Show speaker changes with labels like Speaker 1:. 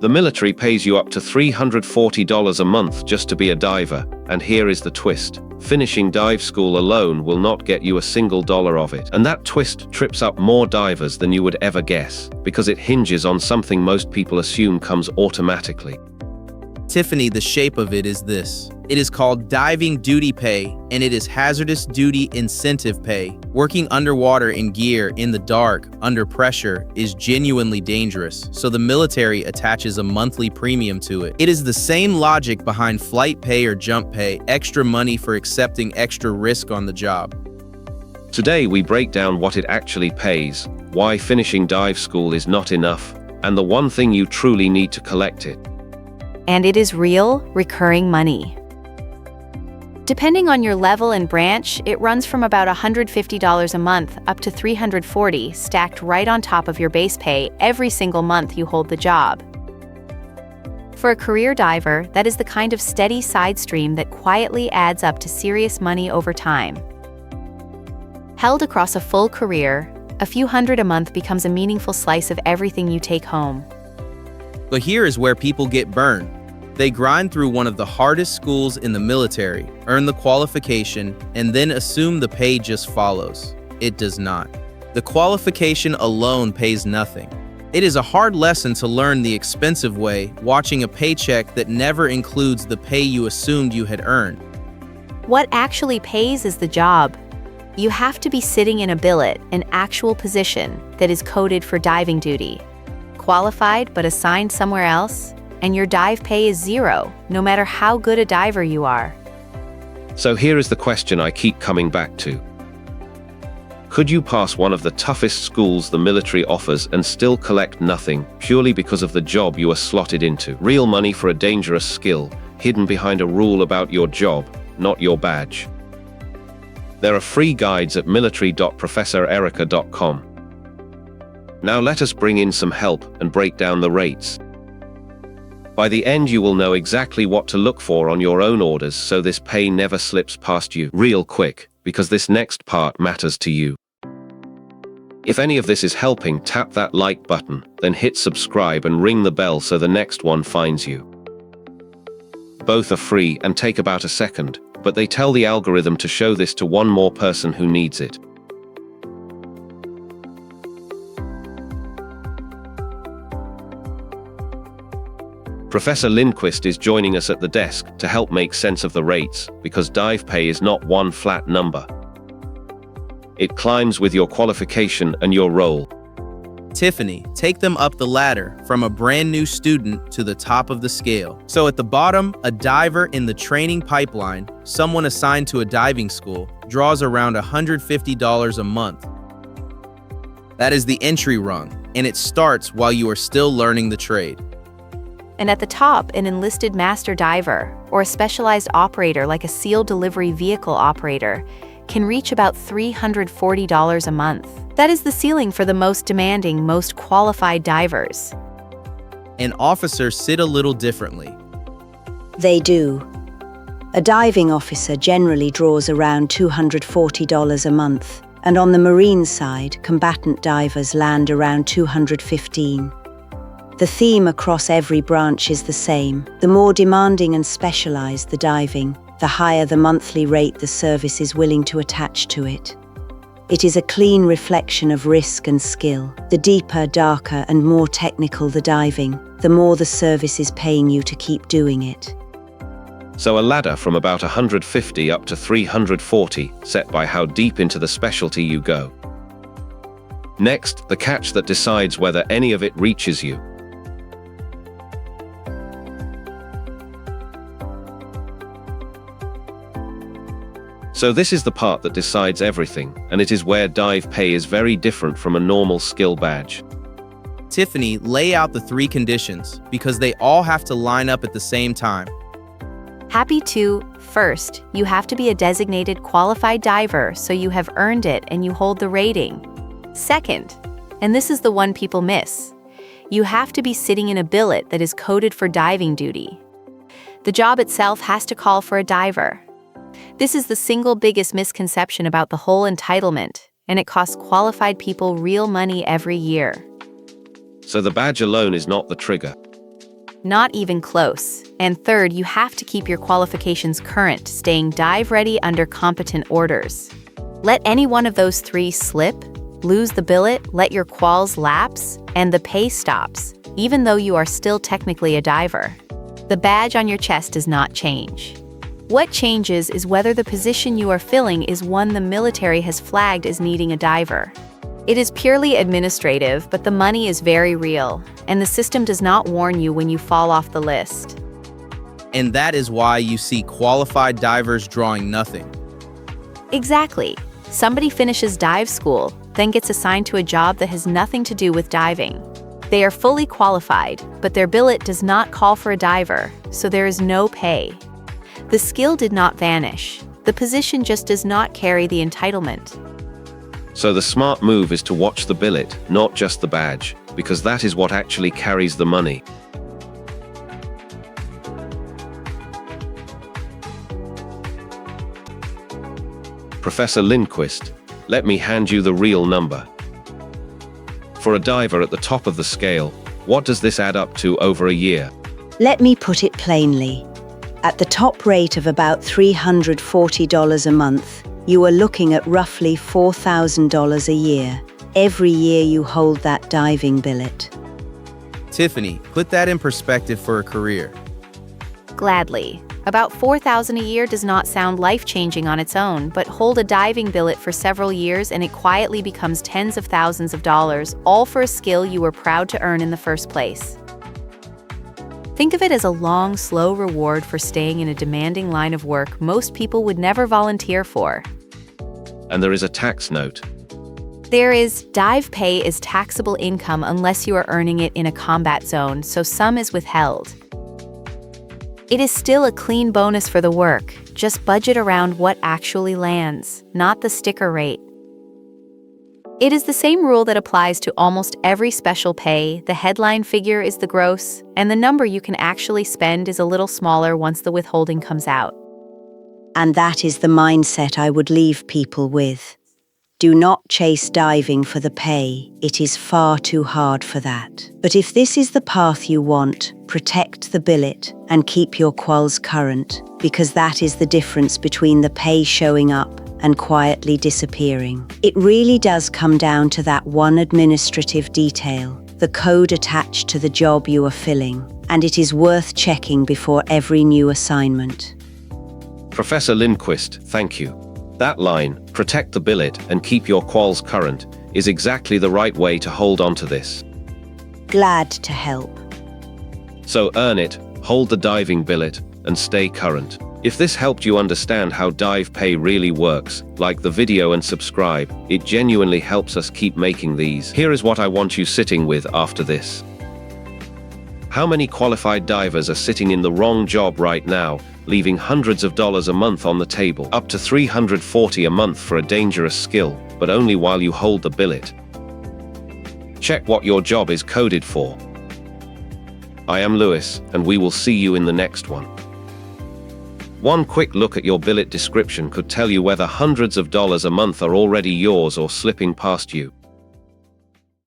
Speaker 1: The military pays you up to $340 a month just to be a diver, and here is the twist. Finishing dive school alone will not get you a single dollar of it. And that twist trips up more divers than you would ever guess, because it hinges on something most people assume comes automatically.
Speaker 2: Tiffany, the shape of it is this. It is called diving duty pay, and it is hazardous duty incentive pay. Working underwater in gear, in the dark, under pressure, is genuinely dangerous, so the military attaches a monthly premium to it. It is the same logic behind flight pay or jump pay, extra money for accepting extra risk on the job.
Speaker 1: Today we break down what it actually pays, why finishing dive school is not enough, and the one thing you truly need to collect it.
Speaker 3: And it is real, recurring money. Depending on your level and branch, it runs from about $150 a month up to $340, stacked right on top of your base pay every single month you hold the job. For a career diver, that is the kind of steady side stream that quietly adds up to serious money over time. Held across a full career, a few hundred a month becomes a meaningful slice of everything you take home.
Speaker 2: But here is where people get burned. They grind through one of the hardest schools in the military, earn the qualification, and then assume the pay just follows. It does not. The qualification alone pays nothing. It is a hard lesson to learn the expensive way, watching a paycheck that never includes the pay you assumed you had earned.
Speaker 3: What actually pays is the job. You have to be sitting in a billet, an actual position that is coded for diving duty. Qualified but assigned somewhere else, and your dive pay is zero, no matter how good a diver you are.
Speaker 1: So here is the question I keep coming back to. Could you pass one of the toughest schools the military offers and still collect nothing, purely because of the job you are slotted into? Real money for a dangerous skill, hidden behind a rule about your job, not your badge. There are free guides at military.professorerica.com. Now let us bring in some help and break down the rates. By the end you will know exactly what to look for on your own orders, so this pay never slips past you real quick, because this next part matters to you. If any of this is helping, tap that like button, then hit subscribe and ring the bell so the next one finds you. Both are free and take about a second, but they tell the algorithm to show this to one more person who needs it. Professor Lindquist is joining us at the desk to help make sense of the rates, because dive pay is not one flat number. It climbs with your qualification and your role.
Speaker 2: Tiffany, take them up the ladder from a brand new student to the top of the scale. So at the bottom, a diver in the training pipeline, someone assigned to a diving school, draws around $150 a month. That is the entry rung, and it starts while you are still learning the trade.
Speaker 3: And at the top, an enlisted master diver, or a specialized operator like a SEAL delivery vehicle operator, can reach about $340 a month. That is the ceiling for the most demanding, most qualified divers.
Speaker 2: And officers sit a little differently.
Speaker 4: They do. A diving officer generally draws around $240 a month, and on the Marine side, combatant divers land around $215. The theme across every branch is the same. The more demanding and specialized the diving, the higher the monthly rate the service is willing to attach to it. It is a clean reflection of risk and skill. The deeper, darker, and more technical the diving, the more the service is paying you to keep doing it.
Speaker 1: So a ladder from about $150 up to $340, set by how deep into the specialty you go. Next, the catch that decides whether any of it reaches you. So this is the part that decides everything, and it is where dive pay is very different from a normal skill badge.
Speaker 2: Tiffany, lay out the three conditions, because they all have to line up at the same time.
Speaker 3: Happy to. First, you have to be a designated qualified diver, so you have earned it and you hold the rating. Second, and this is the one people miss, you have to be sitting in a billet that is coded for diving duty. The job itself has to call for a diver. This is the single biggest misconception about the whole entitlement, and it costs qualified people real money every year.
Speaker 1: So the badge alone is not the trigger.
Speaker 3: Not even close. And third, you have to keep your qualifications current, staying dive ready under competent orders. Let any one of those three slip, lose the billet, let your quals lapse, and the pay stops, even though you are still technically a diver. The badge on your chest does not change. What changes is whether the position you are filling is one the military has flagged as needing a diver. It is purely administrative, but the money is very real, and the system does not warn you when you fall off the list.
Speaker 2: And that is why you see qualified divers drawing nothing.
Speaker 3: Exactly. Somebody finishes dive school, then gets assigned to a job that has nothing to do with diving. They are fully qualified, but their billet does not call for a diver, so there is no pay. The skill did not vanish. The position just does not carry the entitlement.
Speaker 1: So the smart move is to watch the billet, not just the badge, because that is what actually carries the money. Professor Lindquist, let me hand you the real number. For a diver at the top of the scale, what does this add up to over a year?
Speaker 4: Let me put it plainly. At the top rate of about $340 a month, you are looking at roughly $4,000 a year, every year you hold that diving billet.
Speaker 2: Tiffany, put that in perspective for a career.
Speaker 3: Gladly. About $4,000 a year does not sound life-changing on its own, but hold a diving billet for several years and it quietly becomes tens of thousands of dollars, all for a skill you were proud to earn in the first place. Think of it as a long, slow reward for staying in a demanding line of work most people would never volunteer for.
Speaker 1: And there is a tax note.
Speaker 3: There is. Dive pay is taxable income unless you are earning it in a combat zone, so some is withheld. It is still a clean bonus for the work, just budget around what actually lands, not the sticker rate. It is the same rule that applies to almost every special pay. The headline figure is the gross, and the number you can actually spend is a little smaller once the withholding comes out.
Speaker 4: And that is the mindset I would leave people with. Do not chase diving for the pay. It is far too hard for that. But if this is the path you want, protect the billet and keep your quals current, because that is the difference between the pay showing up and quietly disappearing. It really does come down to that one administrative detail, the code attached to the job you are filling, and it is worth checking before every new assignment.
Speaker 1: Professor Lindquist, thank you. That line, protect the billet and keep your quals current, is exactly the right way to hold on to this.
Speaker 4: Glad to help.
Speaker 1: So earn it, hold the diving billet, and stay current. If this helped you understand how dive pay really works, like the video and subscribe. It genuinely helps us keep making these. Here is what I want you sitting with after this. How many qualified divers are sitting in the wrong job right now, leaving hundreds of dollars a month on the table, up to $340 a month for a dangerous skill, but only while you hold the billet? Check what your job is coded for. I am Lewis, and we will see you in the next one. One quick look at your billet description could tell you whether hundreds of dollars a month are already yours or slipping past you.